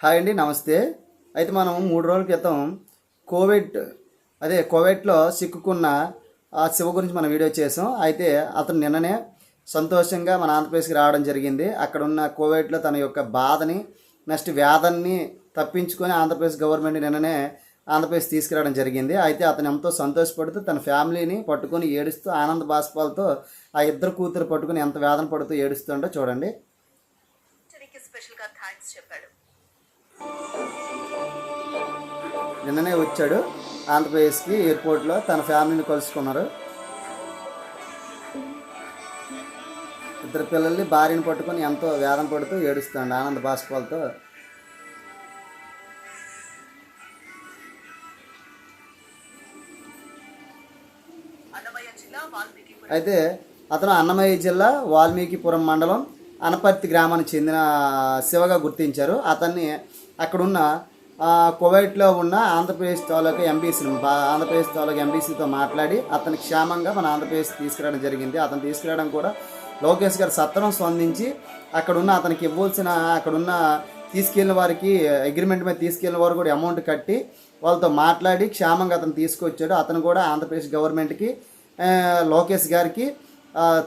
Hi అండి, నమస్తే. అయితే మనం 3 రోజుల క్రితం కోవిడ్లో చిక్కుకున్న ఆ శివ గురించి మనం వీడియో చేసాం. అయితే అతను నిన్ననే సంతోషంగా మన ఆంధ్రప్రదేశ్కి రావడం జరిగింది. అక్కడ ఉన్న కోవిడ్లో తన యొక్క బాధని నెక్స్ట్ వ్యాధన్ని తప్పించుకొని ఆంధ్రప్రదేశ్ గవర్నమెంట్ నిన్ననే ఆంధ్రప్రదేశ్ తీసుకురావడం జరిగింది. అయితే అతను ఎంతో సంతోషపడుతూ తన ఫ్యామిలీని పట్టుకొని ఏడుస్తూ ఆనంద బాష్పాలతో ఆ ఇద్దరు కూతురు పట్టుకొని ఎంత వేదన పడుతూ ఏడుస్తుండో చూడండి. స్పెషల్గా థ్యాంక్స్ చెప్పాడు. నిన్ననే వచ్చాడు ఆంధ్రప్రదేశ్కి. ఎయిర్పోర్ట్లో తన ఫ్యామిలీని కలుసుకున్నారు. ఇద్దరు పిల్లల్ని భార్యను పట్టుకొని ఎంతో వేదన పడుతూ ఏడుస్తాడు ఆనంద బాష్పాలతో. అయితే అతను అన్నమయ్య జిల్లా వాల్మీకిపురం మండలం అనపర్తి గ్రామానికి చెందిన శివగా గుర్తించారు. అతన్ని అక్కడున్న కువైట్లో ఉన్న ఆంధ్రప్రదేశ్ తాలూకా ఎంబీసీతో మాట్లాడి అతని క్షేమంగా మన ఆంధ్రప్రదేశ్ తీసుకురావడం జరిగింది. అతను తీసుకురావడం కూడా లోకేష్ గారు సత్వరం స్పందించి అక్కడున్న అతనికి ఇవ్వాల్సిన అక్కడున్న తీసుకెళ్ళిన వారికి అగ్రిమెంట్ మీద తీసుకెళ్ళిన వారు కూడా అమౌంట్ కట్టి వాళ్ళతో మాట్లాడి క్షేమంగా అతను తీసుకొచ్చాడు. అతను కూడా ఆంధ్రప్రదేశ్ గవర్నమెంట్కి లోకేష్ గారికి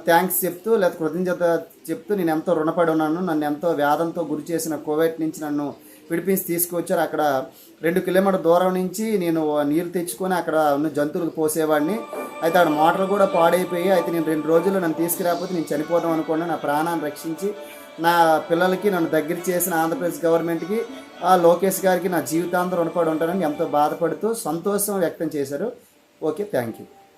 థ్యాంక్స్ చెప్తూ లేదా కృతజ్ఞత చెప్తూ నేను ఎంతో రుణపడి ఉన్నాను, నన్ను ఎంతో వ్యాధంతో గురి చేసిన కోవిడ్ నుంచి నన్ను విడిపించి తీసుకొచ్చారు. అక్కడ 2 కిలోమీటర్ల దూరం నుంచి నేను నీరు తెచ్చుకొని అక్కడ ఉన్న జంతువులకు పోసేవాడిని. అయితే అక్కడ మోటార్ కూడా పాడైపోయి అయితే నేను 2 రోజుల్లో నన్ను తీసుకురాకపోతే నేను చనిపోదాం అనుకోండి. నా ప్రాణాన్ని రక్షించి నా పిల్లలకి నన్ను దగ్గర చేసిన ఆంధ్రప్రదేశ్ గవర్నమెంట్కి లోకేష్ గారికి నా జీవితాంతం రుణపడి ఉంటానని ఎంతో బాధపడుతూ సంతోషం వ్యక్తం చేశారు. Okay, thank you.